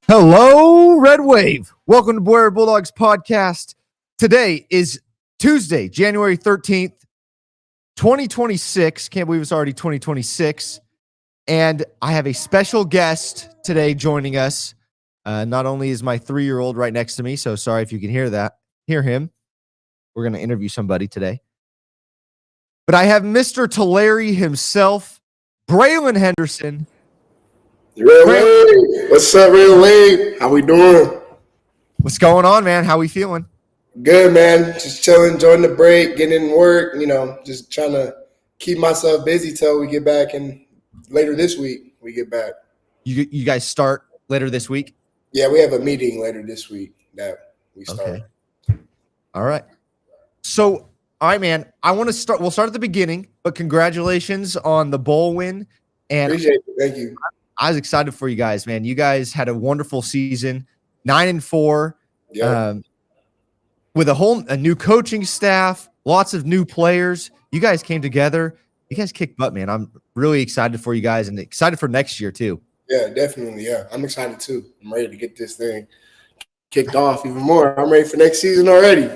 Hello, Red Wave. Welcome to Boyer Bulldogs podcast. Today is Tuesday, January 13th, 2026. Can't believe it's already 2026. And I have a special guest today joining us. Not only is my 3-year-old right next to me, so sorry if you can hear him. We're going to interview somebody today. But I have Mr. Tulare himself, Braylan Henderson. Red Wave. What's up, Red Wave? How we doing? What's going on, man? How we feeling? Good, man. Just chilling, enjoying the break, getting in work, just trying to keep myself busy till we get back, and later this week we get back. You guys start later this week? Yeah, we have a meeting later this week that we start. Okay. All right. So, all right, man, we'll start at the beginning, but congratulations on the bowl win. And appreciate it. Thank you. I was excited for you guys, man. You guys had a wonderful season, 9-4, with a new coaching staff, lots of new players. You guys came together. You guys kicked butt, man. I'm really excited for you guys and excited for next year too. Yeah, definitely. Yeah, I'm excited too. I'm ready to get this thing kicked off even more. I'm ready for next season already.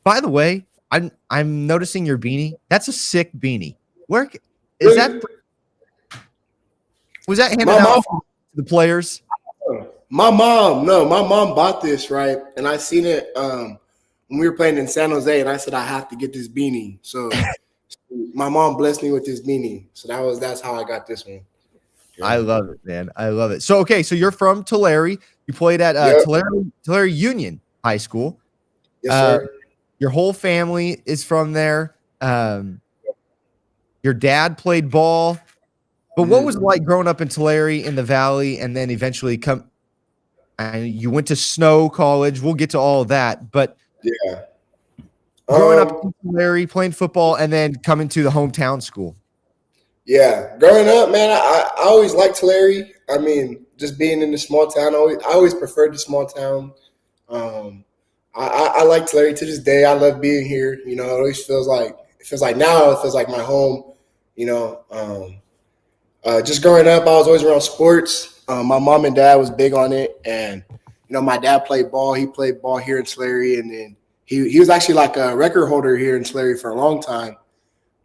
By the way, I'm noticing your beanie. That's a sick beanie. Where is that? Was that handed out to the players? My mom bought this, right? And I seen it when we were playing in San Jose, and I said I have to get this beanie. So my mom blessed me with this beanie. So that's how I got this one. Yeah. I love it, man. I love it. So so you're from Tulare. You played at Tulare Union High School. Yes, sir. Your whole family is from there. Your dad played ball. But what was it like growing up in Tulare in the Valley and then eventually you went to Snow College? We'll get to all of that. But growing up in Tulare, playing football, and then coming to the hometown school. Yeah, growing up, man, I always liked Tulare. I mean, just being in the small town, I always preferred the small town. I like Tulare to this day. I love being here. It always feels like my home. Just growing up, I was always around sports. My mom and dad was big on it, and my dad played ball. He played ball here in Tulare, and then he was actually like a record holder here in Tulare for a long time.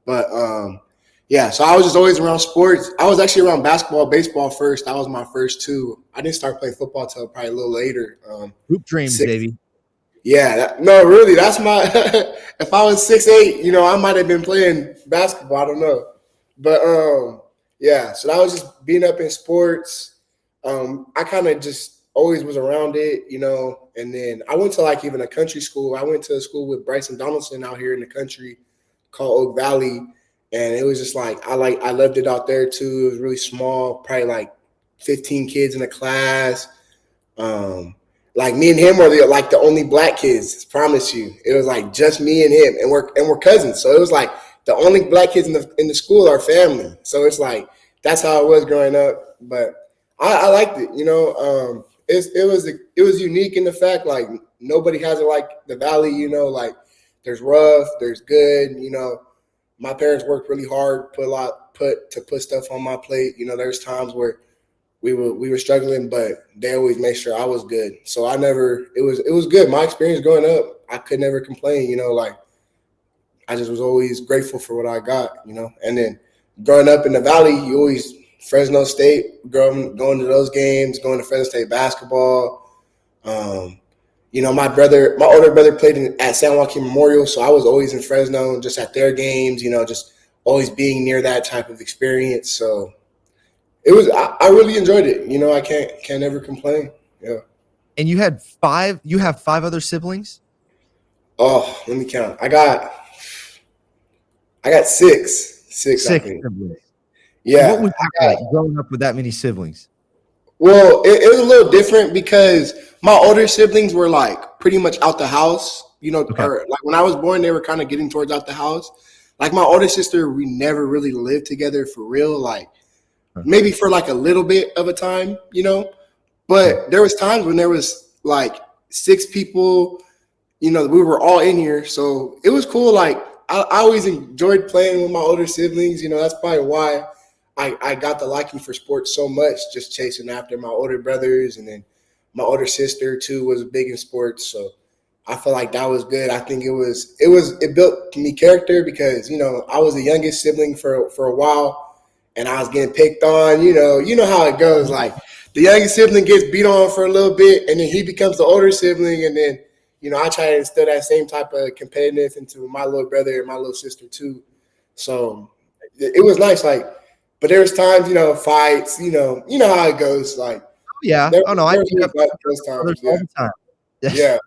But so I was just always around sports. I was actually around basketball, baseball first. That was my first two. I didn't start playing football until probably a little later. Hoop dreams, baby. Yeah, no, really, that's my. If I was 6'8", I might have been playing basketball. I don't know, but so that was just being up in sports. I kind of just always was around it, and then I went to like even a country school. I went to a school with Bryson Donaldson out here in the country called Oak Valley, and it was just like I loved it out there too. It was really small, probably like 15 kids in a class. Like me and him were the only black kids. Promise you, it was like just me and him, and we're cousins. So it was like the only black kids in the school are family. So it's like that's how it was growing up. But I liked it. It was unique in the fact like nobody has it like the Valley. Like there's rough, there's good. My parents worked really hard, put stuff on my plate. There's times where we were struggling, but they always made sure I was good. So it was good. My experience growing up, I could never complain. I just was always grateful for what I got, And then growing up in the Valley, you always Fresno State, going to those games, going to Fresno State basketball. My older brother played at San Joaquin Memorial, so I was always in Fresno, just at their games, just always being near that type of experience. So I really enjoyed it. I can't ever complain. Yeah. And you have 5 other siblings? Oh, let me count. I got 6. 6 I think. Siblings. Yeah. What was that like growing up with that many siblings? Well, it was a little different because my older siblings were like pretty much out the house, or like when I was born, they were kind of getting towards out the house. Like my older sister, we never really lived together for real. Like maybe for like a little bit of a time, but there was times when there was like 6 people, we were all in here. So it was cool. Like I always enjoyed playing with my older siblings. That's probably why I got the liking for sports so much, just chasing after my older brothers and then My older sister too was big in sports, so I feel like that was good. I think it built me character because I was the youngest sibling for a while, and I was getting picked on. You know how it goes. Like the youngest sibling gets beat on for a little bit, and then he becomes the older sibling, and then I try to instill that same type of competitiveness into my little brother and my little sister too. So it was nice. Like, but there was times, fights. You know how it goes. Like Yeah. there, Oh no, I there was beat up those brothers times. all Yeah, the time. yeah.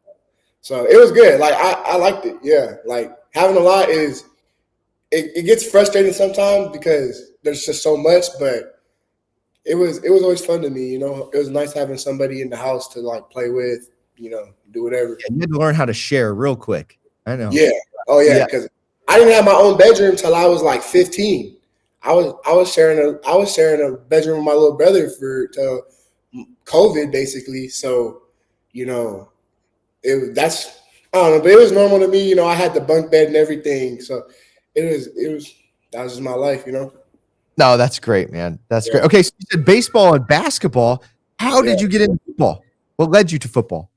So it was good. Like I liked it. Yeah. Like having a lot is it gets frustrating sometimes because there's just so much, but it was always fun to me. It was nice having somebody in the house to like play with, do whatever. Yeah, you had to learn how to share real quick. I know. Yeah. Oh yeah, Yeah. because I didn't have my own bedroom till I was like 15. I was sharing a bedroom with my little brother for till COVID basically. So, you know, that's I don't know, but it was normal to me. I had the bunk bed and everything, so it was that was just my life. No, that's great, man. That's Yeah, great. Okay, so you said baseball and basketball. How yeah. did you get into football? What led you to football?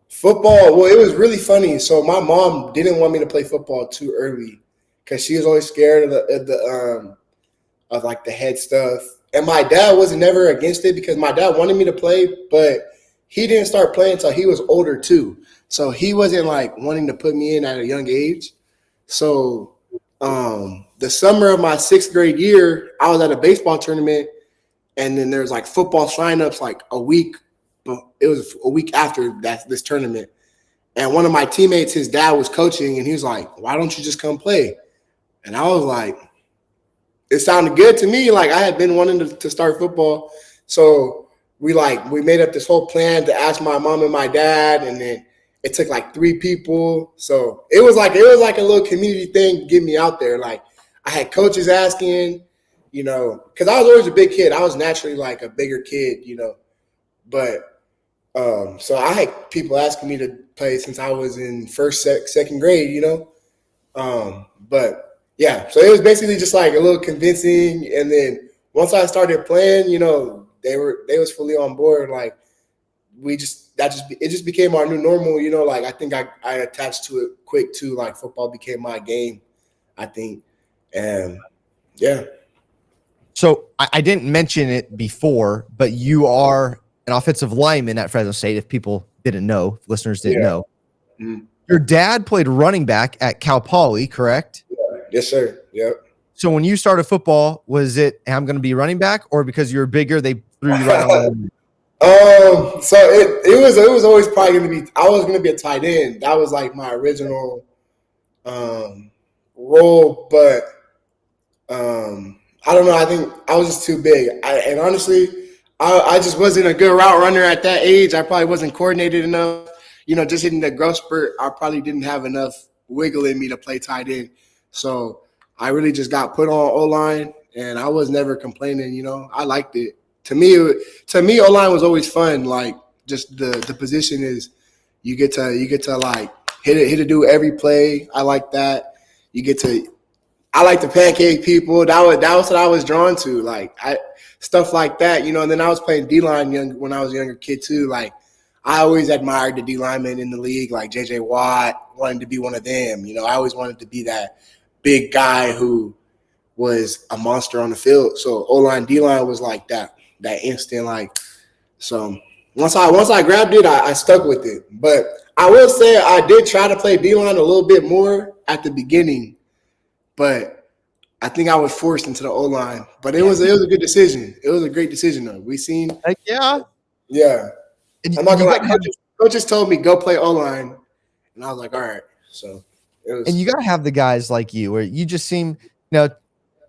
Football. Well, it was really funny. So my mom didn't want me to play football too early because she was always scared of like the head stuff. And my dad wasn't never against it because my dad wanted me to play, but he didn't start playing until he was older too. So he wasn't like wanting to put me in at a young age. So the summer of my sixth grade year, I was at a baseball tournament, and then there's like football signups like a week, but it was a week after this tournament. And one of my teammates, his dad was coaching, and he was like, "Why don't you just come play?" And I was like, it sounded good to me. Like I had been wanting to start football. So we made up this whole plan to ask my mom and my dad, and then it took like 3 people. So it was like a little community thing to get me out there. Like I had coaches asking, because I was always a big kid. I was naturally like a bigger kid. But so I had people asking me to play since I was in second grade. But yeah, so it was basically just like a little convincing, and then once I started playing, they was fully on board. Like it just became our new normal. Like I think I attached to it quick too. Like football became my game, I think, and yeah, So I didn't mention it before, but you are an offensive lineman at Fresno State. If people didn't know, if listeners didn't yeah, know, mhm. your dad played running back at Cal Poly, correct? Yes, sir. Yep. So when you started football, was it I'm going to be running back, or because you were bigger, they threw you right on? So it was always probably gonna be I was gonna be a tight end. That was like my original role, but I don't know. I think I was just too big. And honestly, I just wasn't a good route runner at that age. I probably wasn't coordinated enough. Just hitting the growth spurt, I probably didn't have enough wiggle in me to play tight end. So I really just got put on O line, and I was never complaining. I liked it. To me, O line was always fun. Like just the position is you get to like hit a dude every play. I like that. You get to I like to pancake people. That was what I was drawn to. Like stuff like that, And then I was playing D line when I was a younger kid too. Like I always admired the D linemen in the league, like J.J. Watt. Wanted to be one of them. I always wanted to be that big guy who was a monster on the field. So O line, D line was like that instant like. So once I grabbed it, I stuck with it. But I will say I did try to play D line a little bit more at the beginning, but I think I was forced into the O line. But it was a good decision. It was a great decision though. Like, yeah. Yeah. And I'm not you gonna lie. got to have, Coaches told me go play O line, and I was like, all right. So it and was. you got to have the guys like you, where you just seem, you're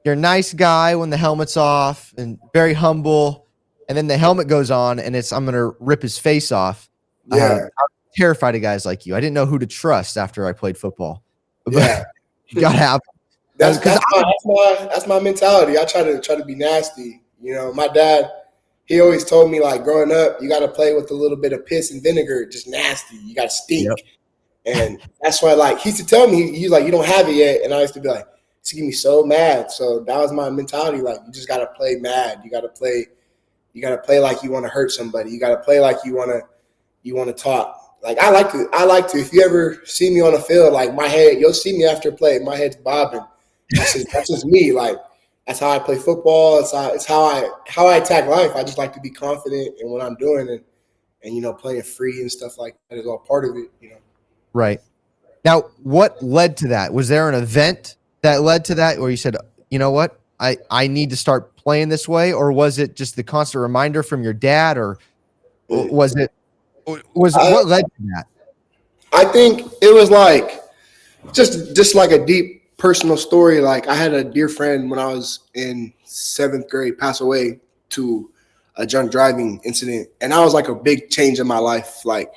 a nice guy when the helmet's off and very humble, and then the helmet goes on and I'm gonna rip his face off. Yeah. I'm terrified of guys like you. I didn't know who to trust after I played football. But Yeah. you gotta have That's because that's my mentality. I try to be nasty. My dad, he always told me like growing up, you got to play with a little bit of piss and vinegar, just nasty. You got to stink, Yep. and that's why like he used to tell me he's like you don't have it yet, and I used to be like it's get me so mad. So that was my mentality. Like you just got to play mad. You got to play like you want to hurt somebody. You got to play like you want to you want to talk. Like I like to. If you ever see me on the field, like my head, you'll see me after play, my head's bobbing. That's just me. Like that's how I play football. It's how I attack life. I just like to be confident in what I'm doing, and playing free and stuff like that is all part of it. Right. Now, what led to that? Was there an event that led to that where you said, you know what, I need to start playing this way? Or was it just the constant reminder from your dad? Or what led to that? I think it was like just like a deep personal story. Like I had a dear friend when I was in 7th grade pass away to a drunk driving incident. And that was like a big change in my life. Like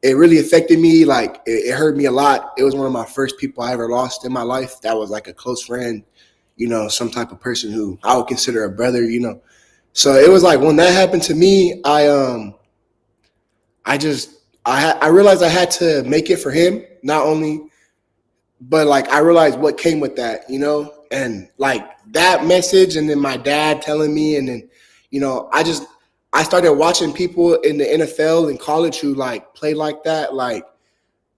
it really affected me. Like it hurt me a lot. It was one of my first people I ever lost in my life. That was like a close friend, some type of person who I would consider a brother, So it was like when that happened to me, I realized I had to make it for him, not only, but like I realized what came with that, and like that message, and then my dad telling me, and then, I started watching people in the NFL and college who like play like that, like,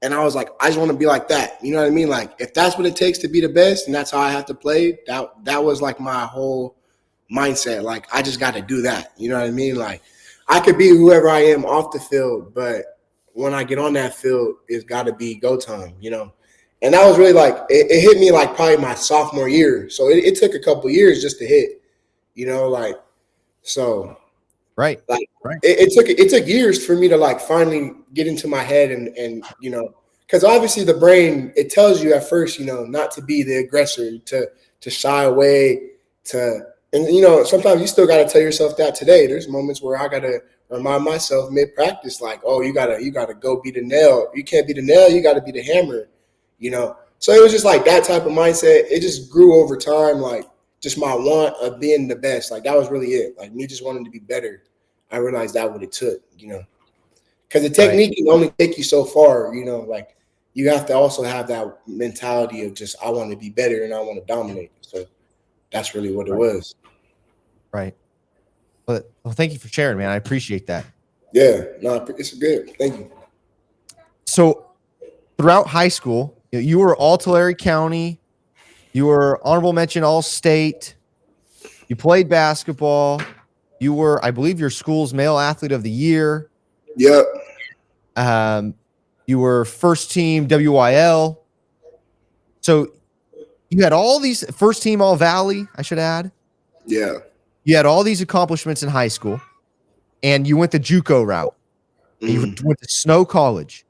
and I was like, I just want to be like that. You know what I mean? Like if that's what it takes to be the best, and that's how I have to play, that was like my whole mindset. Like I just got to do that. You know what I mean? Like I could be whoever I am off the field, but when I get on that field, it's got to be go time, And that was really like, it hit me like probably my sophomore year. So it took a couple years just to hit, so. Right. Like right. it took years for me to like finally get into my head and because obviously the brain, it tells you at first, not to be the aggressor, to shy away, and sometimes you still got to tell yourself that today. There's moments where I got to remind myself mid-practice, like, oh, you gotta go be the nail. You can't be the nail, you got to be the hammer, So it was just like that type of mindset. It just grew over time, like just my want of being the best. Like that was really it. Like me just wanting to be better. I realized that what it took, because the technique can only take you so far, like you have to also have that mentality of just, I want to be better and I want to dominate. So that's really what it was. Right. Well, thank you for sharing, man. I appreciate that. Yeah, no, it's good. Thank you. So throughout high school, you were all Tulare County. You were honorable mention all state. You played basketball. You were, I believe, your school's male athlete of the year. Yep. You were first team WIL. So you had all these first team All Valley, I should add. Yeah. You had all these accomplishments in high school, and you went the JUCO route. Mm-hmm. You went to Snow College.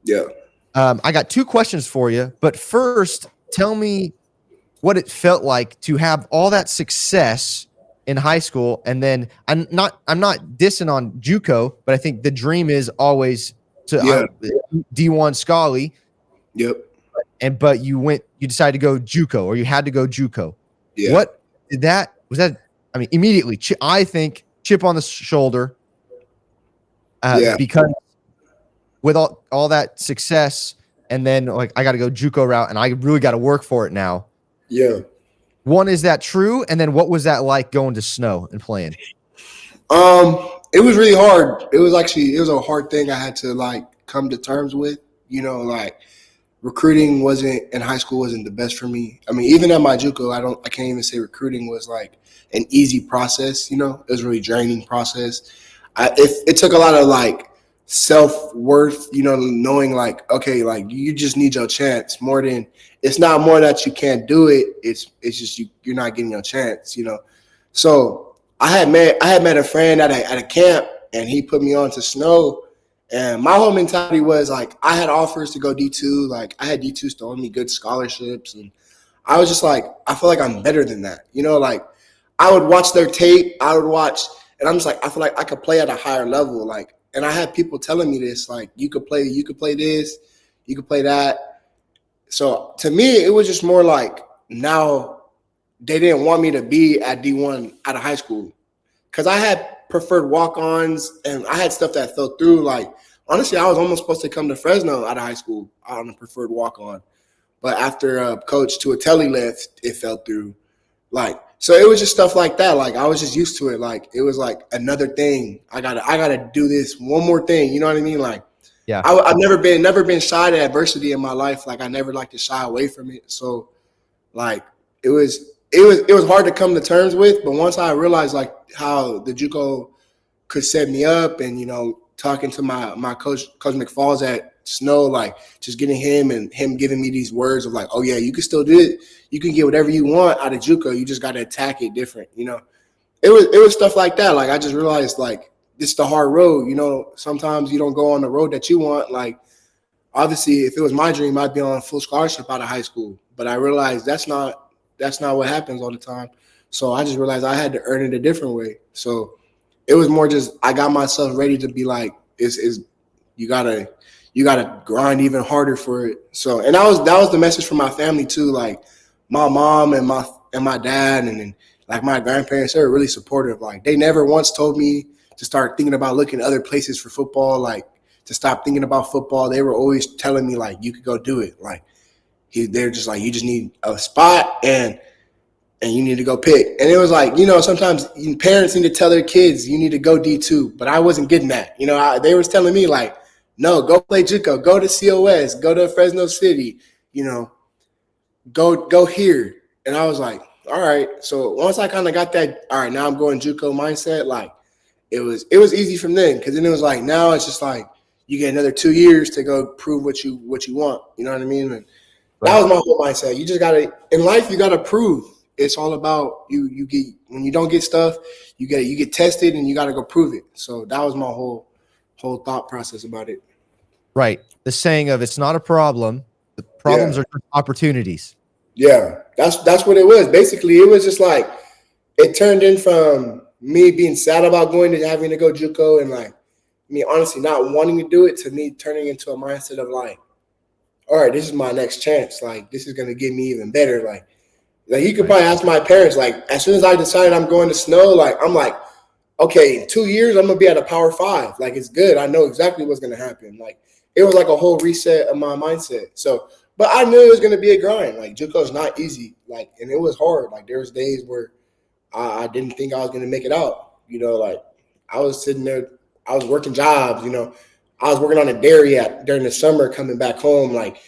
Yeah. I got 2 questions for you, but first, tell me what it felt like to have all that success in high school, and then I'm not dissing on JUCO, but I think the dream is always to D1 Scully. Yep. But you decided to go JUCO, or you had to go JUCO. Yeah. What did that? Was that? I mean, immediately, I think chip on the shoulder. Because with all that success, and then like I got to go JUCO route, and I really got to work for it now. Yeah. One, is that true? And then what was that like going to Snow and playing? It was really hard. It was a hard thing I had to like come to terms with, like recruiting in high school wasn't the best for me. I mean, even at my JUCO, I can't even say recruiting was like an easy process, it was a really draining process. It took a lot of like self-worth, knowing like, okay, like you just need your chance more than, it's not more that you can't do it. It's just you're not getting your chance, So I had met a friend at a camp, and he put me on to Snow. And my whole mentality was like, I had offers to go D2. Like I had D2s throwing me good scholarships. And I was just like, I feel like I'm better than that. Like I would watch their tape. And I'm just like, I feel like I could play at a higher level. Like, and I had people telling me this, like, you could play this, you could play that. So to me, it was just more like, now they didn't want me to be at D1 out of high school, because I had preferred walk-ons and I had stuff that fell through. Like, honestly, I was almost supposed to come to Fresno out of high school on a preferred walk-on. But after Coach Tuatelli left, it fell through. Like, so it was just stuff like that. Like I was just used to it. Like it was like another thing. I gotta do this one more thing. You know what I mean? Like Yeah. I've never been shy to adversity in my life. Like I never like to shy away from it. So like it was hard to come to terms with. But once I realized like how the JUCO could set me up, and talking to my coach McFalls at Snow, like just getting him and him giving me these words of like, oh yeah, you can still do it. You can get whatever you want out of JUCO. You just got to attack it different. It was stuff like that. Like I just realized like this is the hard road. Sometimes you don't go on the road that you want. Like obviously, if it was my dream, I'd be on a full scholarship out of high school. But I realized that's not what happens all the time. So I just realized I had to earn it a different way. So it was more just I got myself ready to be like, you gotta grind even harder for it. So and that was the message from my family too. Like my mom and my dad and then like my grandparents, they were really supportive. Like they never once told me to start thinking about looking other places for football, like to stop thinking about football. They were always telling me like you could go do it. Like they're just like you just need a spot and you need to go pick. And it was like, sometimes parents need to tell their kids you need to go D2, but I wasn't getting that. They was telling me like, no, go play JUCO, go to COS, go to Fresno City, go here. And I was like, all right. So once I kind of got that, all right, now I'm going JUCO mindset, like it was easy from then. Cause then it was like, now it's just like, you get another 2 years to go prove what you want. You know what I mean? And that was my whole mindset. You just gotta, in life, you gotta prove. It's all about you get, when you don't get stuff, you get tested and you got to go prove it. So that was my whole thought process about it. Right. The saying of it's not a problem. The problems are just opportunities. Yeah. That's what it was. Basically, it was just like, it turned in from me being sad about going to having to go JUCO and like me honestly not wanting to do it to me turning into a mindset of like, all right, this is my next chance. Like, this is going to get me even better. Like you could probably ask my parents, like, as soon as I decided I'm going to Snow, like, I'm like, okay, in 2 years, I'm going to be at a Power 5. Like, it's good. I know exactly what's going to happen. Like, it was like a whole reset of my mindset. So, but I knew it was going to be a grind. Like, JUCO's not easy. Like, and it was hard. Like, there was days where I didn't think I was going to make it out. Like, I was sitting there. I was working jobs, I was working on a dairy during the summer coming back home, like,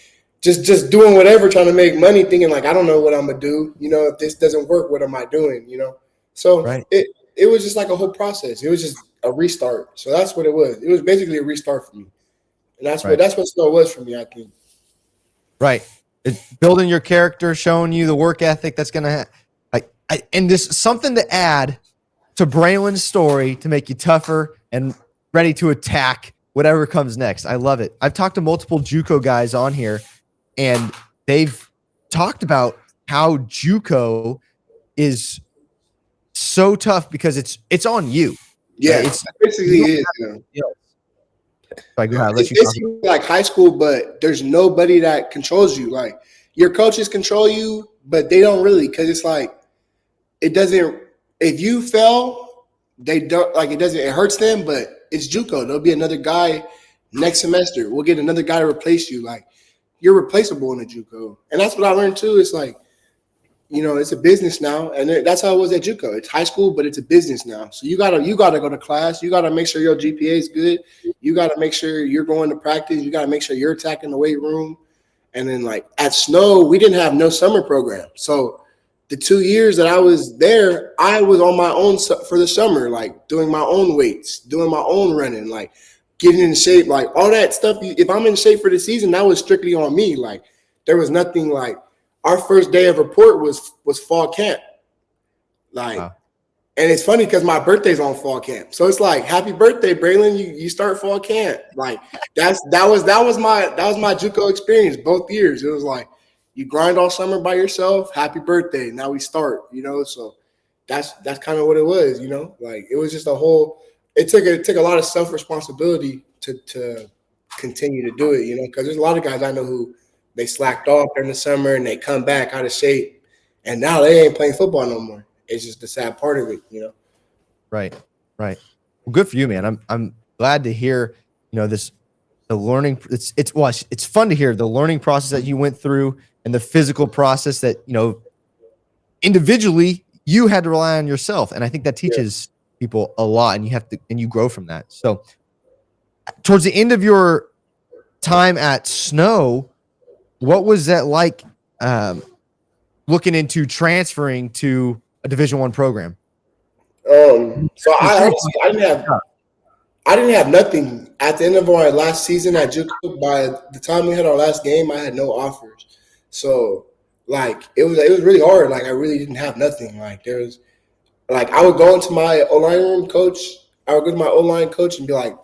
just doing whatever, trying to make money, thinking like, I don't know what I'm gonna do. If this doesn't work, what am I doing? So right. It was just like a whole process. It was just a restart. So that's what it was. It was basically a restart for me, and that's what Snow was for me, I think. Right. It's building your character, showing you the work ethic that's gonna. And this something to add to Braylan's story to make you tougher and ready to attack whatever comes next. I love it. I've talked to multiple JUCO guys on here, and they've talked about how JUCO is so tough because it's on you. Yeah, it's basically is. It's basically like high school, but there's nobody that controls you. Like your coaches control you, but they don't really, because it's like it doesn't. If you fail, they don't like it. Doesn't it hurts them, but it's JUCO. There'll be another guy next semester. We'll get another guy to replace you. Like you're replaceable in a JUCO, and that's what I learned too. It's like, it's a business now, and that's how it was at JUCO. It's high school, but it's a business now. So you gotta go to class. You gotta make sure your GPA is good. You gotta make sure you're going to practice. You gotta make sure you're attacking the weight room. And then like at Snow, we didn't have no summer program. So the 2 years that I was there, I was on my own for the summer, like doing my own weights, doing my own running, like getting in shape, like all that stuff. If I'm in shape for the season, that was strictly on me. Like there was nothing like. Our first day of report was fall camp. Like, wow. And it's funny because my birthday's on fall camp. So it's like, happy birthday, Braylan. You start fall camp. Like that was my JUCO experience both years. It was like you grind all summer by yourself, happy birthday. Now we start, so that's kind of what it was, like it was just it took a lot of self-responsibility to continue to do it, because there's a lot of guys I know who they slacked off during the summer and they come back out of shape, and now they ain't playing football no more. It's just the sad part of it, Right. Well, good for you, man. I'm glad to hear, the learning. It's fun to hear the learning process that you went through and the physical process that individually you had to rely on yourself. And I think that teaches people a lot, and you grow from that. So towards the end of your time at Snow, what was that like looking into transferring to a Division I program? So I honestly I didn't have nothing at the end of our last season at JUCO. By the time we had our last game, I had no offers. So like it was really hard. Like I really didn't have nothing. Like there was like I would go into my O-line room coach. I would go to my O-line coach and be like,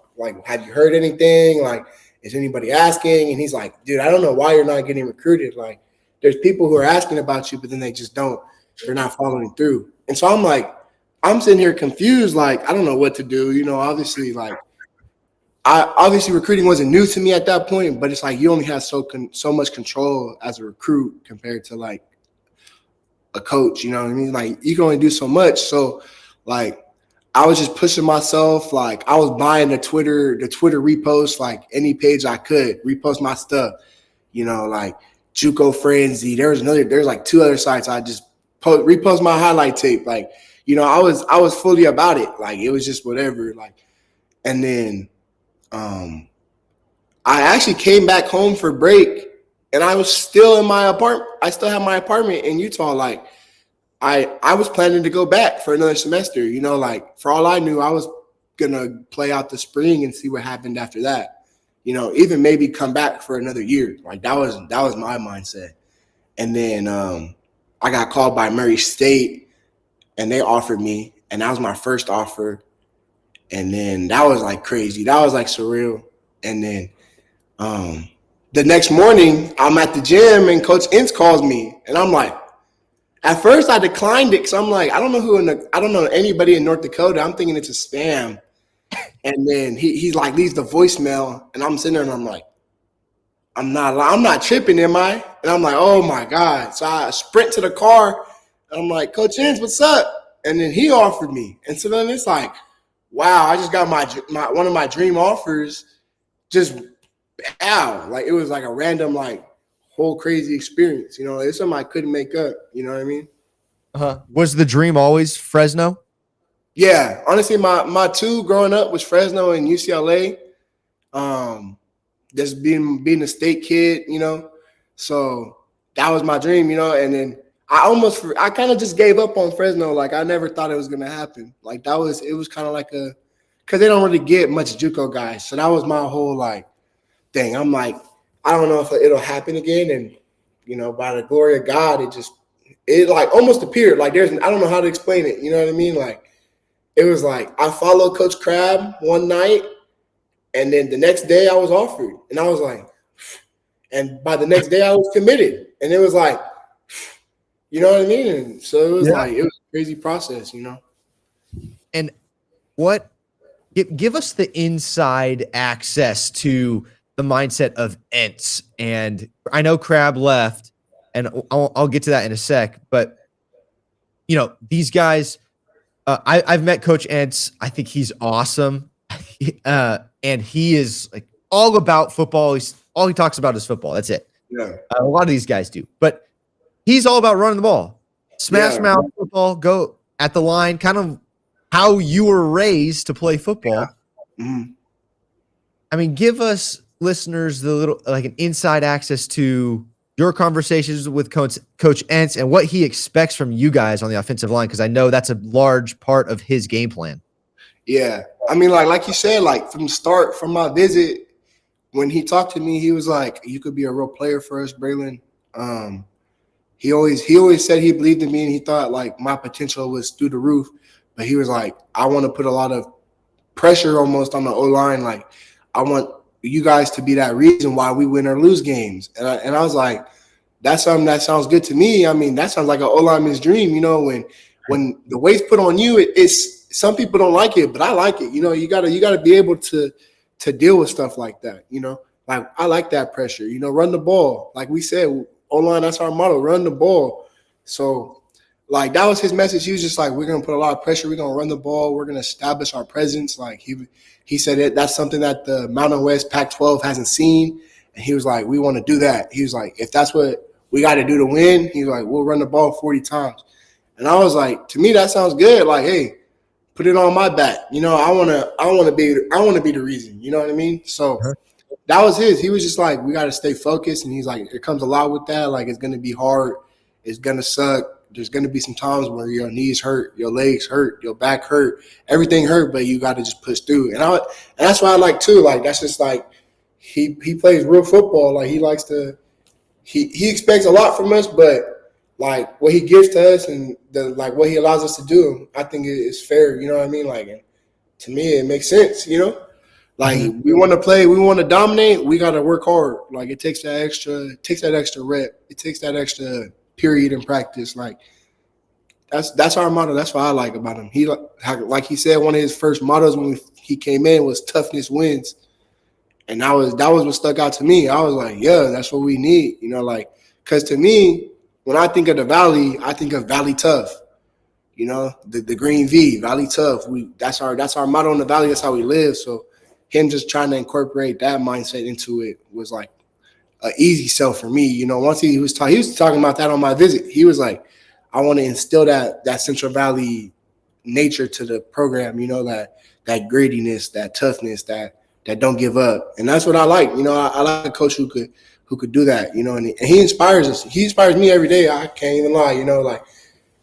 have you heard anything? Like, is anybody asking? And he's like, dude, I don't know why you're not getting recruited. Like, there's people who are asking about you, but then they just don't. They're not following through. And so I'm like, I'm sitting here confused. Like, I don't know what to do. You know, obviously, like, obviously recruiting wasn't new to me at that point, but it's like you only have so much control as a recruit compared to like a coach. You know what I mean? Like, you can only do so much. So, like, I was just pushing myself. Like I was buying the Twitter reposts, like any page I could repost my stuff, you know, like JUCO Frenzy. There's like 2 other sites. I just repost my highlight tape. Like, you know, I was fully about it. Like it was just whatever. Like, and then I actually came back home for break and I was still in my apartment. I still have my apartment in Utah. Like, I was planning to go back for another semester, you know, like for all I knew, I was going to play out the spring and see what happened after that, you know, even maybe come back for another year. Like that was my mindset. And then I got called by Murray State and they offered me, and that was my first offer. And then that was like crazy. That was like surreal. And then the next morning I'm at the gym and Coach Entz calls me and I'm like, at first, I declined it because I'm like, I don't know anybody in North Dakota. I'm thinking it's a spam. And then he's like, leaves the voicemail, and I'm sitting there and I'm like, I'm not tripping, am I? And I'm like, oh my God. So I sprint to the car and I'm like, Coach Entz, what's up? And then he offered me. And so then it's like, wow, I just got my one of my dream offers. Just like it was like a random like whole crazy experience, you know. It's something I couldn't make up, you know what I mean? Was the dream always Fresno? Yeah, honestly, my 2 growing up was Fresno and UCLA. Just being a state kid, you know, so that was my dream, you know. And then I kind of just gave up on Fresno. Like I never thought it was gonna happen. Like it was kind of like because they don't really get much JUCO guys, so that was my whole like thing. I'm like, I don't know if it'll happen again. And, you know, by the glory of God, it like almost appeared. Like I don't know how to explain it. You know what I mean? Like it was like I followed Coach Crab one night and then the next day I was offered. And I was like, and by the next day I was committed. And it was like, you know what I mean? And so it was like, it was a crazy process, you know? And give us the inside access to the mindset of Entz. And I know Crab left, and I'll get to that in a sec. But, you know, these guys, I've met Coach Entz. I think he's awesome. And he is like all about football. All he talks about is football. That's it. Yeah. A lot of these guys do. But he's all about running the ball. Smash mouth football, go at the line, kind of how you were raised to play football. Yeah. Mm-hmm. I mean, give us listeners the little like an inside access to your conversations with Coach Entz and what he expects from you guys on the offensive line, because I know that's a large part of his game plan. Yeah, I mean, like you said, like from the start, from my visit, when he talked to me, he was like, "You could be a real player for us, Braylan." He always said he believed in me and he thought like my potential was through the roof. But he was like, "I want to put a lot of pressure almost on the O-line. Like, I want you guys to be that reason why we win or lose games." And I was like, that's something that sounds good to me. I mean, that sounds like an O-lineman's dream, you know, when the weight's put on you, it's some people don't like it, but I like it. You know, you gotta be able to deal with stuff like that, you know. Like I like that pressure, you know, run the ball. Like we said, O-line, that's our motto, run the ball. So like that was his message. He was just like, we're gonna put a lot of pressure, we're gonna run the ball, we're gonna establish our presence. Like he said that's something that the Mountain West Pac-12 hasn't seen. And he was like, we want to do that. He was like, if that's what we got to do to win, he's like, we'll run the ball 40 times. And I was like, to me, that sounds good. Like, hey, put it on my back. You know, I want to be the reason. You know what I mean? So that was his. He was just like, we got to stay focused. And he's like, it comes a lot with that. Like, it's going to be hard. It's going to suck. There's going to be some times where your knees hurt, your legs hurt, your back hurt, everything hurt, but you got to just push through. And that's why I like too. Like, that's just like, he plays real football. Like, he likes to, he expects a lot from us, but like what he gives to us and what he allows us to do, I think it is fair. You know what I mean? Like, to me, it makes sense. You know, like we want to play, we want to dominate. We got to work hard. Like, it takes that extra rep. It takes that extra period in practice. Like, that's our motto. That's what I like about him. He like he said, one of his first mottos when he came in was toughness wins, and that was what stuck out to me. I was like, yeah, that's what we need. You know, like, because to me, when I think of the Valley, I think of Valley Tough. You know, the green V, Valley Tough. That's our motto in the Valley. That's how we live. So him just trying to incorporate that mindset into it was like an easy sell for me. You know, once he was talking about that on my visit. He was like, I want to instill that Central Valley nature to the program. You know, that grittiness, that toughness, that don't give up, and that's what I like. You know, I like a coach who could do that, you know, and he inspires us. He inspires me every day. I can't even lie, you know, like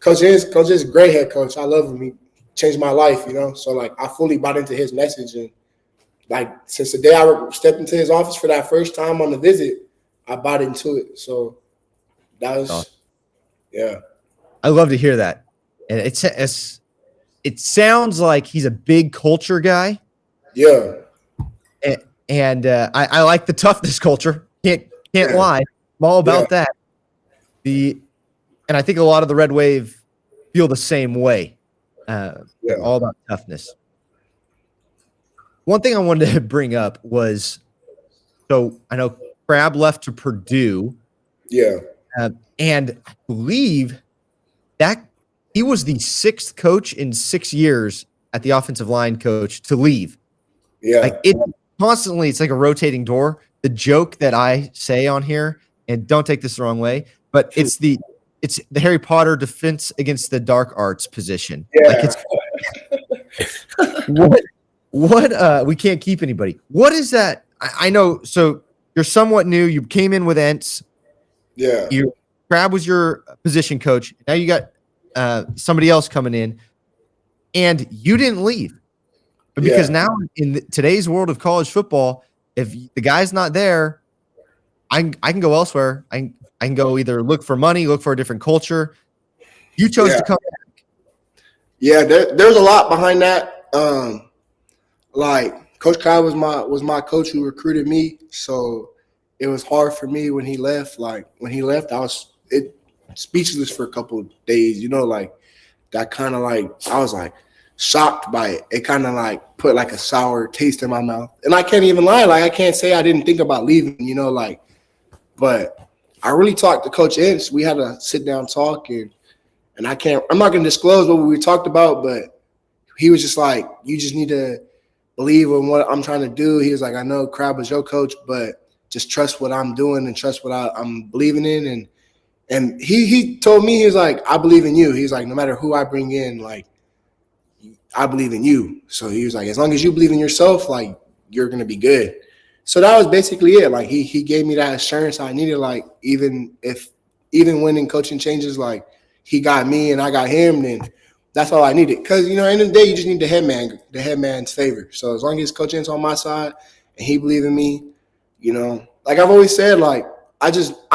Coach is a great head coach. I love him. He changed my life, you know. So, like, I fully bought into his message. And, like, since the day I stepped into his office for that first time on the visit, I bought into it. So that was, yeah. I love to hear that. And it sounds like he's a big culture guy. Yeah. And I like the toughness culture. Can't lie. I'm all about that. And I think a lot of the Red Wave feel the same way. They're all about toughness. One thing I wanted to bring up was, so I know Crab left to Purdue. Yeah. And I believe that he was the 6th coach in 6 years at the offensive line coach to leave. Yeah. Like, it's like a rotating door. The joke that I say on here, and don't take this the wrong way, but it's the Harry Potter defense against the dark arts position. Yeah. Like, what we can't keep anybody. What is that? I know. So you're somewhat new. You came in with Entz. Yeah. Crab was your position coach. Now you got somebody else coming in, and you didn't leave. But because now in today's world of college football, if the guy's not there, I can go elsewhere. I can go either look for money, look for a different culture. You chose to come back. Yeah, there's a lot behind that. Like, Coach Kyle was my coach who recruited me, so it was hard for me when he left. Like, when he left, I was speechless for a couple of days. You know, like, that kind of, like, I was like shocked by it. It kind of like put like a sour taste in my mouth. And I can't even lie. Like, I can't say I didn't think about leaving, you know, like, but I really talked to Coach Entz. We had a sit down talk, and I'm not going to disclose what we talked about, but he was just like, you just need to believe in what I'm trying to do. He was like, I know Crab was your coach, but just trust what I'm doing and trust what I'm believing in. And he told me, he was like, I believe in you. He's like, no matter who I bring in, like, I believe in you. So he was like, as long as you believe in yourself, like, you're going to be good. So that was basically it. Like, he gave me that assurance I needed. Like, even when in coaching changes, like, he got me and I got him, then that's all I needed. Because, you know, at the end of the day, you just need the headman's favor. So as long as Coach Entz on my side and he believe in me, you know, like I've always said, like, I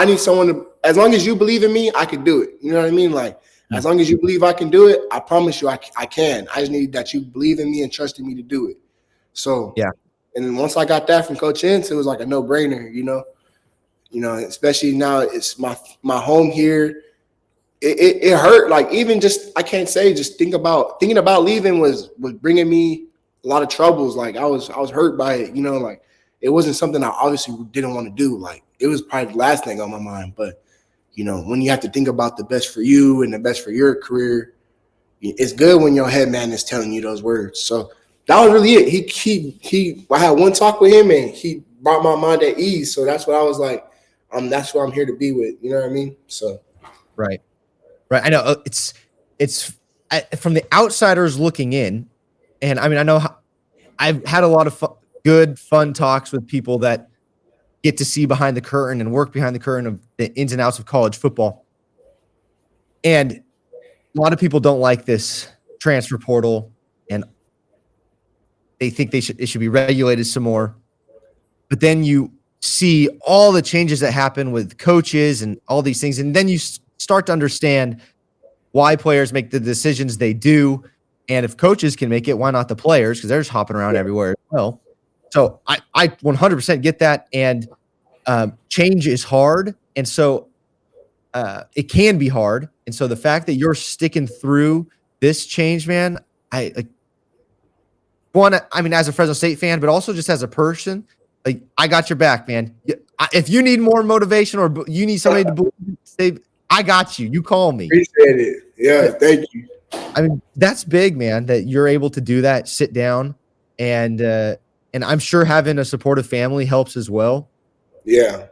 need someone to, as long as you believe in me, I can do it. You know what I mean? Like, as long as you believe I can do it, I promise you I can. I just need that you believe in me and trust in me to do it. So, yeah. And then once I got that from Coach Entz, it was like a no-brainer, you know. You know, especially now it's my home here. It hurt. Like, even just, I can't say, just thinking about leaving was bringing me a lot of troubles. Like, I was hurt by it, you know, like, it wasn't something I obviously didn't want to do. Like, it was probably the last thing on my mind. But, you know, when you have to think about the best for you and the best for your career, it's good when your head man is telling you those words. So that was really it. I had one talk with him, and he brought my mind at ease. So that's what I was like, that's what I'm here to be with. You know what I mean? So. Right. I know from the outsiders looking in, and I mean, I know I've had a lot of good, fun talks with people that get to see behind the curtain and work behind the curtain of the ins and outs of college football. And a lot of people don't like this transfer portal, and they think it should be regulated some more. But then you see all the changes that happen with coaches and all these things, and then you start to understand why players make the decisions they do. And if coaches can make it, why not the players? Because they're just hopping around everywhere as well. So I 100% get that. And change is hard. And so it can be hard. And so the fact that you're sticking through this change, man, I mean, as a Fresno State fan, but also just as a person, like, I got your back, man. If you need more motivation or you need somebody to believe, I got you. You call me. Appreciate it. Yeah, thank you. I mean, that's big, man, that you're able to do that, sit down, and I'm sure having a supportive family helps as well. Yeah.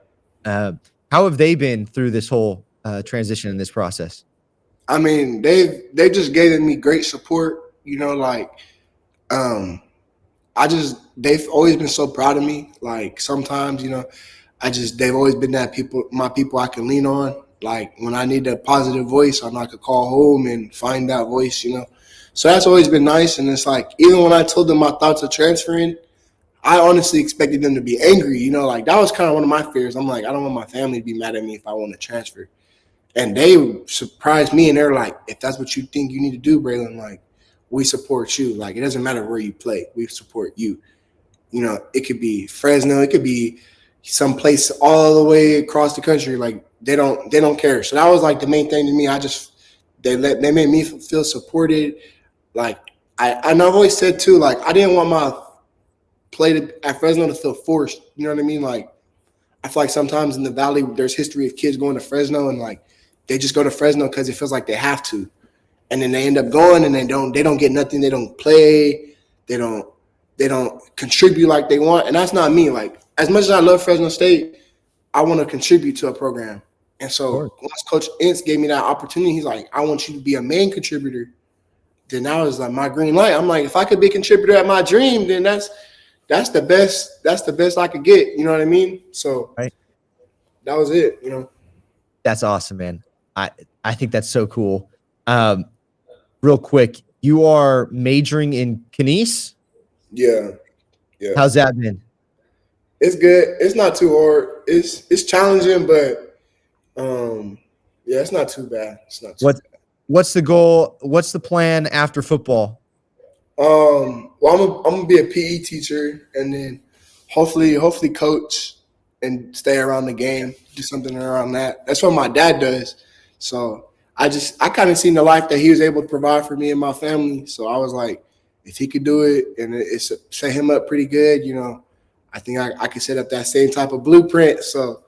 How have they been through this whole transition in this process? I mean, they just gave me great support. You know, like, they've always been so proud of me. Like, sometimes, you know, they've always been my people I can lean on. Like, when I need a positive voice, I could call home and find that voice, you know. So that's always been nice. And it's like, even when I told them my thoughts of transferring, I honestly expected them to be angry, you know. Like, that was kind of one of my fears. I'm like, I don't want my family to be mad at me if I want to transfer. And they surprised me, and they're like, if that's what you think you need to do, Braylan, like, we support you. Like, it doesn't matter where you play. We support you. You know, it could be Fresno. It could be someplace all the way across the country. Like, they don't care. So that was like the main thing to me. They made me feel supported. Like, and I've always said too, like, I didn't want my play at Fresno to feel forced. You know what I mean? Like, I feel like sometimes in the Valley there's history of kids going to Fresno and like they just go to Fresno because it feels like they have to, and then they end up going and they don't get nothing. They don't play. They don't contribute like they want. And that's not me. Like, as much as I love Fresno State, I want to contribute to a program. And so once Coach Entz gave me that opportunity, he's like, I want you to be a main contributor. Then that was like my green light. I'm like, if I could be a contributor at my dream, then that's the best. That's the best I could get. You know what I mean? So that was it, you know. That's awesome, man. I think that's so cool. Real quick, you are majoring in kinese? Yeah. How's that been? It's good. It's not too hard. It's challenging, but yeah, it's not too bad. It's not too bad. What's the goal? What's the plan after football? Well, I'm gonna be a PE teacher, and then hopefully coach and stay around the game, do something around that. That's what my dad does. So I kind of seen the life that he was able to provide for me and my family. So I was like, if he could do it and it set him up pretty good, you know, I think I could set up that same type of blueprint. So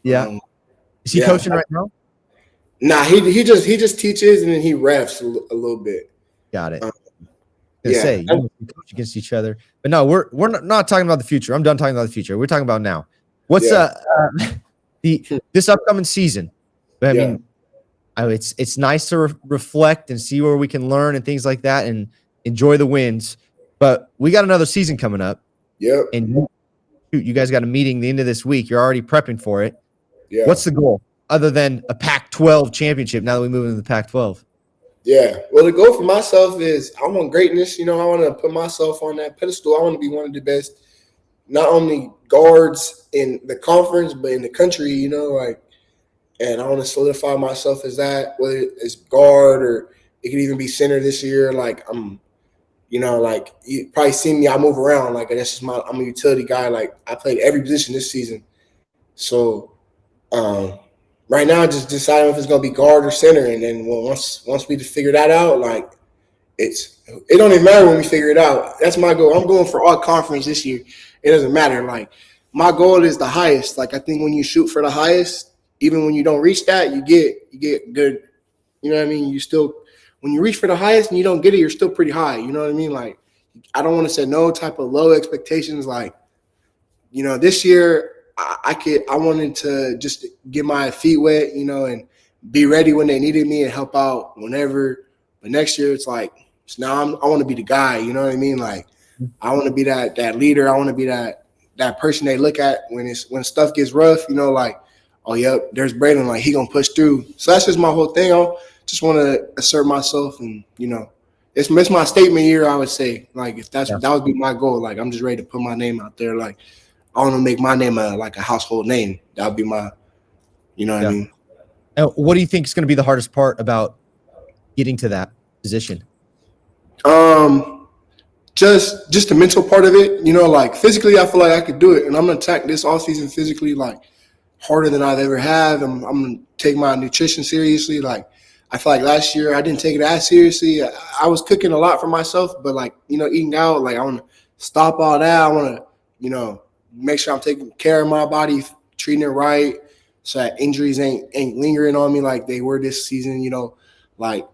yeah. Is he coaching right now? Nah, he just teaches and then he refs a little bit. Got it. Say you coach against each other, but no, we're not talking about the future. I'm done talking about the future. We're talking about now. What's this upcoming season? I mean, it's nice to reflect and see where we can learn and things like that, and enjoy the wins. But we got another season coming up. Yep. And you guys got a meeting the end of this week. You're already prepping for it. Yeah. What's the goal other than a Pac-12 championship? Now that we move into the Pac-12. Yeah. Well, the goal for myself is I want greatness. You know, I want to put myself on that pedestal. I want to be one of the best, not only guards in the conference, but in the country, you know, like, and I want to solidify myself as that, whether it's guard or it could even be center this year. Like, I'm, you know, like, you probably see me, I move around. Like, that's just I'm a utility guy. Like, I played every position this season. So, right now, just deciding if it's gonna be guard or center, and then once we figure that out, like, it don't even matter when we figure it out. That's my goal. I'm going for all conference this year. It doesn't matter. Like, my goal is the highest. Like, I think when you shoot for the highest, even when you don't reach that, you get good. You know what I mean? You still, when you reach for the highest and you don't get it, you're still pretty high. You know what I mean? Like, I don't want to set no type of low expectations. Like, you know, this year, I wanted to just get my feet wet, you know, and be ready when they needed me and help out whenever But next year it's like now I want to be the guy. You know what I mean? Like I want to be that leader. I want to be that person they look at when stuff gets rough. You know, like, oh yep, there's Braylan. Like he gonna push through. So that's just my whole thing. I just want to assert myself, and it's my statement year. I would say, like, if that would be my goal. Like I'm just ready to put my name out there. Like I want to make my name a household name. That would be my, what I mean. And what do you think is going to be the hardest part about getting to that position? Just the mental part of it, like physically, I feel like I could do it, and I'm gonna attack this offseason physically like harder than I've ever have. I'm gonna take my nutrition seriously. Like I feel like last year I didn't take it as seriously. I was cooking a lot for myself, but like eating out, like I want to stop all that. I want to make sure I'm taking care of my body, treating it right, so that injuries ain't lingering on me like they were this season. Like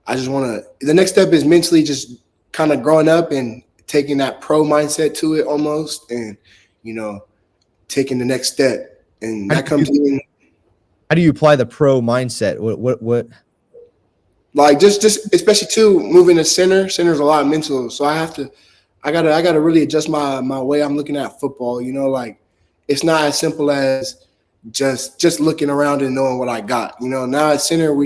I just want to. The next step is mentally just kind of growing up and taking that pro mindset to it almost, and taking the next step, and that comes in. How do you apply the pro mindset? What? Like just especially too moving to center. Center's a lot mental, so I gotta really adjust my way I'm looking at football. Like it's not as simple as just looking around and knowing what I got. Now at center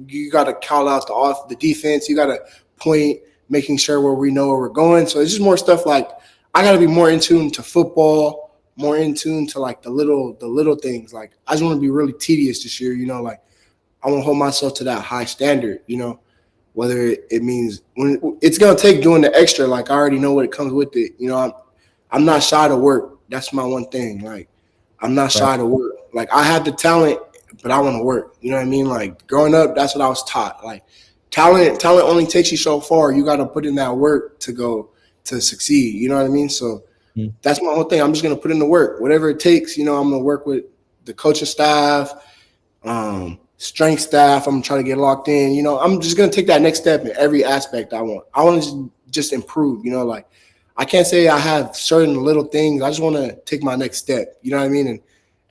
you got to call out the defense. You got to point, making sure where we know where we're going. So it's just more stuff like I got to be more in tune to football, more in tune to like the little things. Like I just want to be really tedious this year. Like I want to hold myself to that high standard. Whether it means when it's gonna take doing the extra. Like I already know what comes with it. I'm not shy to work. That's my one thing. Like I'm not shy to work. Like I have the talent, but I want to work. You know what I mean? Like growing up, that's what I was taught. Like talent only takes you so far. You got to put in that work to succeed. You know what I mean? So that's my whole thing. I'm just going to put in the work, whatever it takes. I'm going to work with the coaching staff, strength staff. I'm trying to get locked in. I'm just going to take that next step in every aspect I want. I want to just improve, like I can't say I have certain little things. I just want to take my next step. You know what I mean?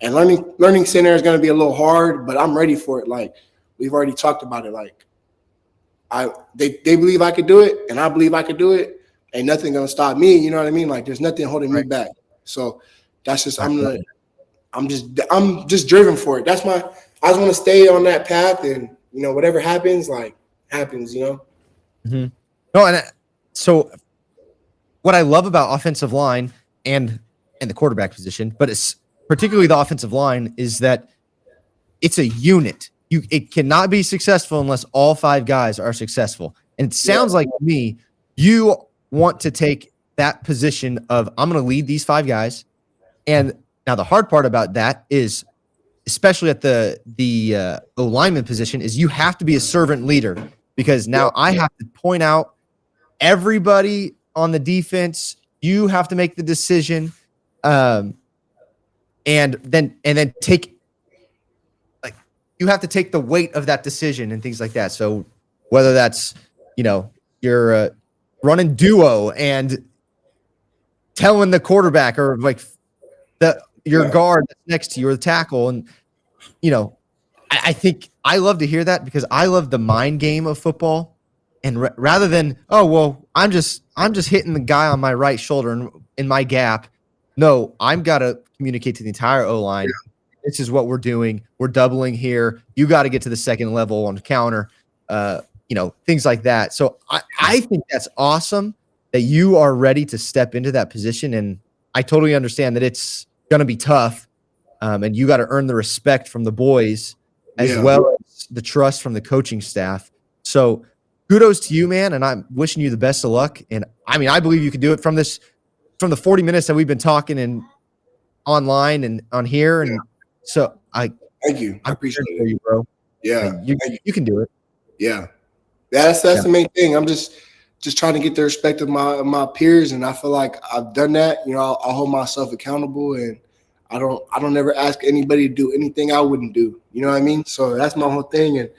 And learning center is going to be a little hard, but I'm ready for it. Like we've already talked about it. Like they believe I could do it, and I believe I could do it. Ain't nothing gonna stop me. You know what I mean? Like there's nothing holding me back. So that's just I'm just driven for it. I just want to stay on that path, and whatever happens, like happens. Mm-hmm. No, and so what I love about offensive line and the quarterback position, but it's particularly the offensive line, is that it's a unit. It cannot be successful unless all five guys are successful. And it sounds like to me, you want to take that position of I'm going to lead these five guys. And now the hard part about that is, especially at the lineman position, is you have to be a servant leader, because now I have to point out everybody on the defense. You have to make the decision, and then take. You have to take the weight of that decision and things like that. So whether that's, you're running duo and telling the quarterback, or like your guard that's next to you, or the tackle. And, I think I love to hear that, because I love the mind game of football. And rather than, oh, well, I'm just hitting the guy on my right shoulder and in my gap. No, I've got to communicate to the entire O-line. Yeah. This is what we're doing. We're doubling here. You got to get to the second level on the counter, things like that. So I think that's awesome that you are ready to step into that position. And I totally understand that it's going to be tough, and you got to earn the respect from the boys as well as the trust from the coaching staff. So kudos to you, man, and I'm wishing you the best of luck. And I believe you can do it from the 40 minutes that we've been talking and online and on here. And so thank you. I appreciate it, you, bro. Yeah, you can do it. Yeah, that's the main thing. I'm just trying to get the respect of my peers, and I feel like I've done that. I'll hold myself accountable, and I don't ever ask anybody to do anything I wouldn't do. You know what I mean? So that's my whole thing, and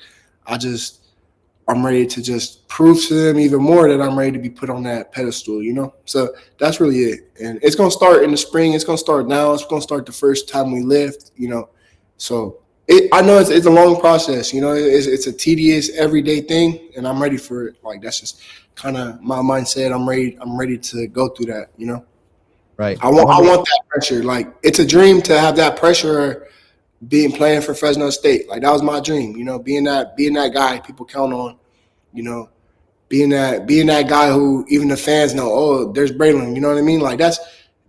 I'm ready to just prove to them even more that I'm ready to be put on that pedestal, So that's really it. And it's going to start in the spring. It's going to start now. It's going to start the first time we lift, So I know it's a long process. You know, it's a tedious everyday thing, and I'm ready for it. Like that's just kind of my mindset. I'm ready to go through that. You know, Right. I want that pressure. Like it's a dream to have that pressure. Being playing for Fresno State, like that was my dream. You know, being that guy people count on. You know, being that guy who even the fans know. Oh, there's Braylan. You know what I mean? Like that's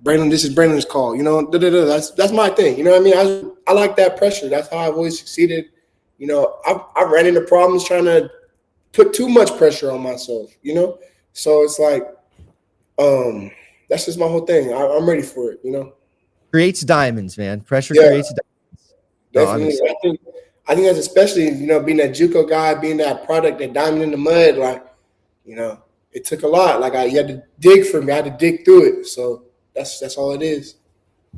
Braylan. This is Braylan's call. You know, that's my thing. You know what I mean? I like that pressure. That's how I've always succeeded. You know, I ran into problems trying to put too much pressure on myself. You know, so it's like, that's just my whole thing. I'm ready for it. You know, Creates diamonds, man. Pressure yeah, creates diamonds. No, I'm definitely. excited. I think that's especially being that JUCO guy, being that product, that diamond in the mud. Like it took a lot. Like you had to dig for me. I had to dig through it. So that's all it is.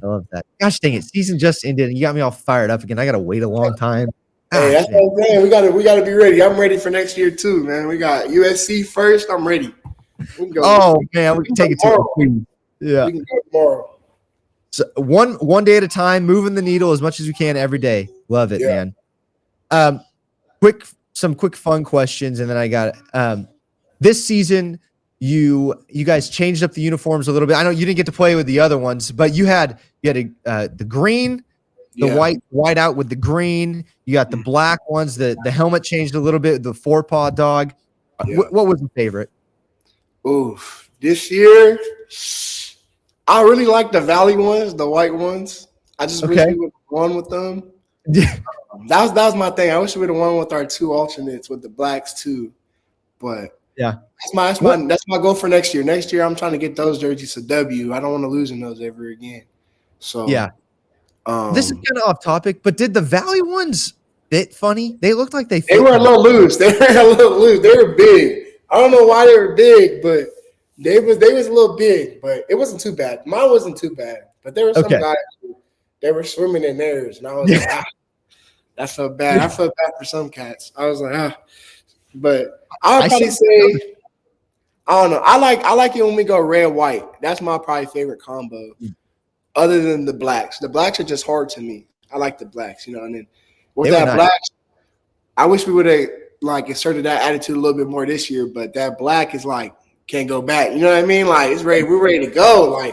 I love that. Gosh dang it. Season just ended and you got me all fired up again. I gotta wait a long time. Hey, Gosh, that's man. what I'm saying. We gotta be ready. I'm ready for next year too, man. We got USC first. I'm ready. We can go. Oh man, we can take it to it. Yeah. We can go tomorrow. So one day at a time, moving the needle as much as we can every day. Love it, Yeah. man. Some quick fun questions, and then I got this season. You guys changed up the uniforms a little bit. I know you didn't get to play with the other ones, but you had the green, the white out with the green. You got the black ones. The helmet changed a little bit. The 4-paw dog. Yeah. What was your favorite? Oof. This year, I really like the Valley ones, the white ones. I just wish we would have won with them. That was my thing. I wish we would have won with our 2 alternates with the blacks too. But yeah, that's my goal for next year. Next year, I'm trying to get those jerseys to W. I don't want to lose in those ever again. So yeah. This is kind of off topic, but did the Valley ones fit funny? They looked like they were a little loose. They were big. I don't know why they were big, but they was a little big, but it wasn't too bad. Mine wasn't too bad, but there were some guys they were swimming in theirs, and I was like, that felt bad. I felt bad for some cats. I was like, but I would probably say, I don't know. I like it when we go red white. That's my probably favorite combo. Other than the blacks. The blacks are just hard to me. I like the blacks, and then with that blacks, I wish we would have inserted that attitude a little bit more this year, but that black is can't go back. You know what I mean? It's ready. We're ready to go.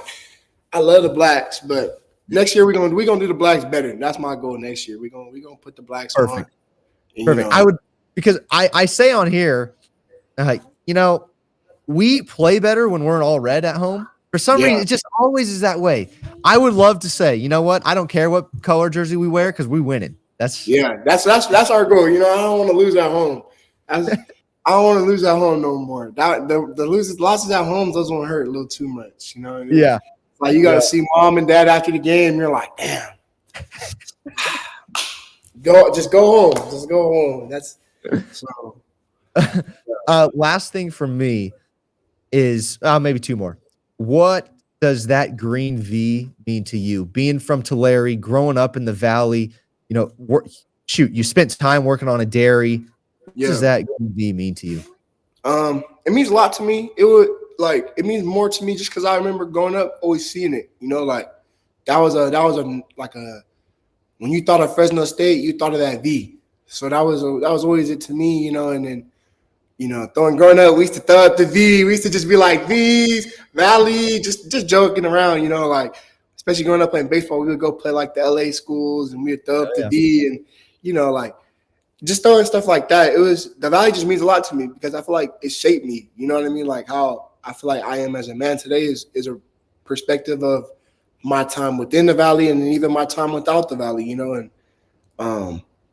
I love the blacks, but next year we're gonna do the blacks better. That's my goal next year. We're gonna put the blacks on. Perfect. I would, because I say on here, we play better when we're in all red at home. For some reason, it just always is that way. I would love to say, you know what? I don't care what color jersey we wear because we winning. That's our goal. I don't want to lose at home. I don't want to lose at home no more. The losses at home, those won't hurt a little too much. You know what I mean? Yeah. You got to see mom and dad after the game. You're like, damn. Just go home. Just go home. That's so. Last thing from me is maybe 2 more. What does that green V mean to you? Being from Tulare, growing up in the Valley, you spent time working on a dairy. What does that green V mean to you? It means a lot to me. It means more to me just because I remember growing up always seeing it. That was when you thought of Fresno State, you thought of that V. So that was always it to me, and then growing up, we used to throw up the V. We used to just be like V's, Valley, just joking around, especially growing up playing baseball, we would go play the LA schools and we would throw up the V and, just throwing stuff like that. The Valley just means a lot to me because I feel like it shaped me. You know what I mean? How I feel like I am as a man today is a perspective of my time within the Valley and even my time without the Valley, and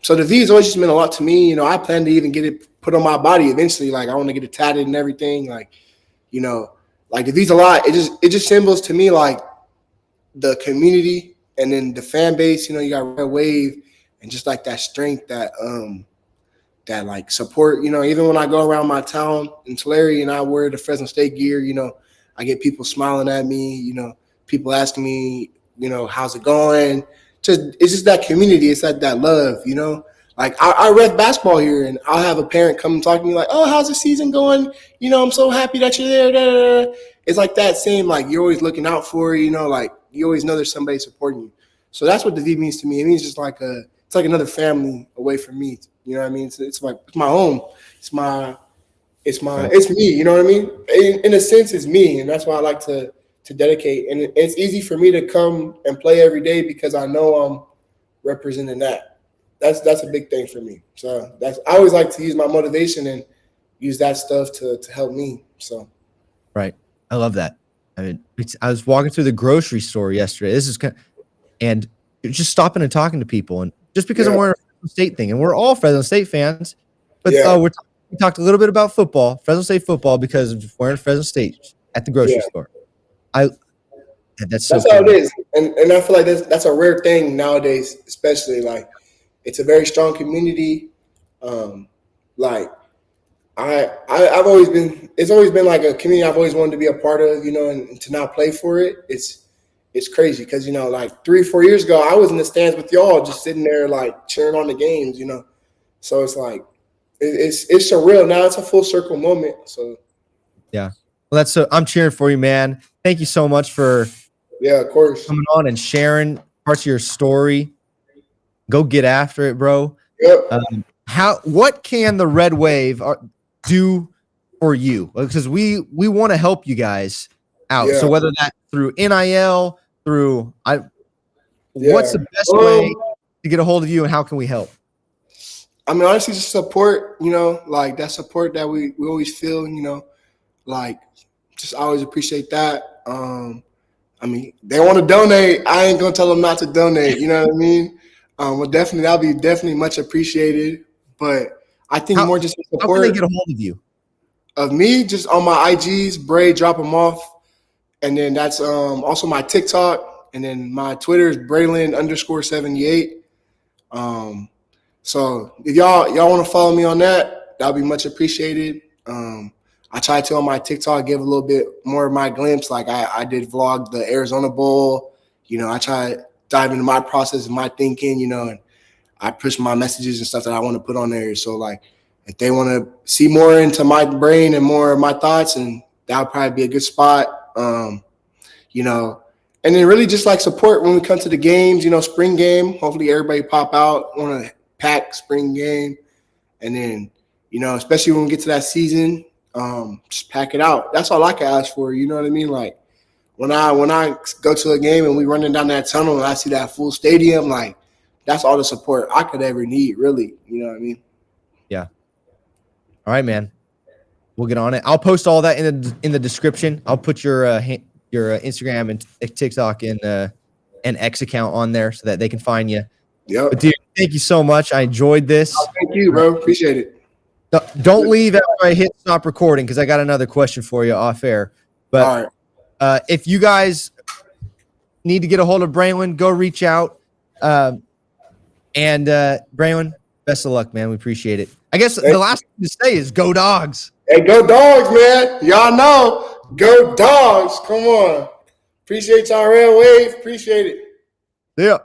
so the V has always just meant a lot to me. I plan to even get it put on my body eventually. I want to get it tatted and everything. The V's a lot. It just symbols to me the community and then the fan base. You got Red Wave and just that strength that support. Even when I go around my town in Tulare and I wear the Fresno State gear, I get people smiling at me. People asking me, how's it going? It's just that community. It's that love, I ref basketball here and I'll have a parent come and talk to me oh, how's the season going? I'm so happy that you're there. Da, da, da. It's that same, you're always looking out for, you always know there's somebody supporting you. So that's what the V means to me. It means just like another family away from me. You know what I mean? It's my home. It's me. You know what I mean? In a sense, it's me, and that's why I like to dedicate. And it's easy for me to come and play every day because I know I'm representing that. That's a big thing for me. So I always like to use my motivation and use that stuff to help me. So right, I love that. I mean, I was walking through the grocery store yesterday. This is and just stopping and talking to people, and just because I'm wearing a Fresno State thing, and we're all Fresno State fans, but we talked a little bit about football, Fresno State football, because of wearing Fresno State at the grocery store. That's how it is, and I feel like that's a rare thing nowadays, especially like it's a very strong community. Like I've always been, it's always been like a community I've always wanted to be a part of, you know, and to not play for it, it's crazy because, you know, like 3-4 years ago, I was in the stands with y'all just sitting there like cheering on the games, you know. So it's like it's surreal. Now it's a full circle moment. So yeah, well, I'm cheering for you, man. Thank you so much for of course coming on and sharing parts of your story. Go get after it, bro. Yep. What can the Red Wave do for you? Because we want to help you guys out. So whether that's through NIL, what's the best way to get a hold of you, and how can we help? I mean, honestly, just support, you know, like that support that we always feel, you know, like just always appreciate that. I mean, they want to donate. I ain't going to tell them not to donate. You know what I mean? Well, definitely, that'll be definitely much appreciated. But I think more just support. How can they get a hold of you? Of me, just on my IGs, Bray, drop them off. And then that's also my TikTok. And then my Twitter is Braylan_78. So if y'all want to follow me on that, that'll be much appreciated. I try to on my TikTok give a little bit more of my glimpse. Like I did vlog the Arizona Bowl. You know, I try to dive into my process and my thinking, you know, and I push my messages and stuff that I want to put on there. So like if they want to see more into my brain and more of my thoughts, and that would probably be a good spot. You know, and then really just like support when we come to the games, you know, spring game. Hopefully everybody pop out on a packed spring game. And then, you know, especially when we get to that season, just pack it out. That's all I can ask for. You know what I mean? Like when I go to a game and we running down that tunnel and I see that full stadium, like that's all the support I could ever need, really. You know what I mean? Yeah. All right, man. We'll get on it. I'll post all that in the description. I'll put your Instagram and TikTok and X account on there so that they can find you. Yep. But dude, thank you so much. I enjoyed this. Oh, thank you, bro. Appreciate it. Don't leave after I hit stop recording because I got another question for you off air. But all right. If you guys need to get a hold of Braylan, go reach out. And Braylan, best of luck, man. We appreciate it. I guess the last thing to say is go Dogs. Hey, go Dogs, man. Y'all know. Go Dogs. Come on. Appreciate y'all, Red Wave. Appreciate it. Yeah.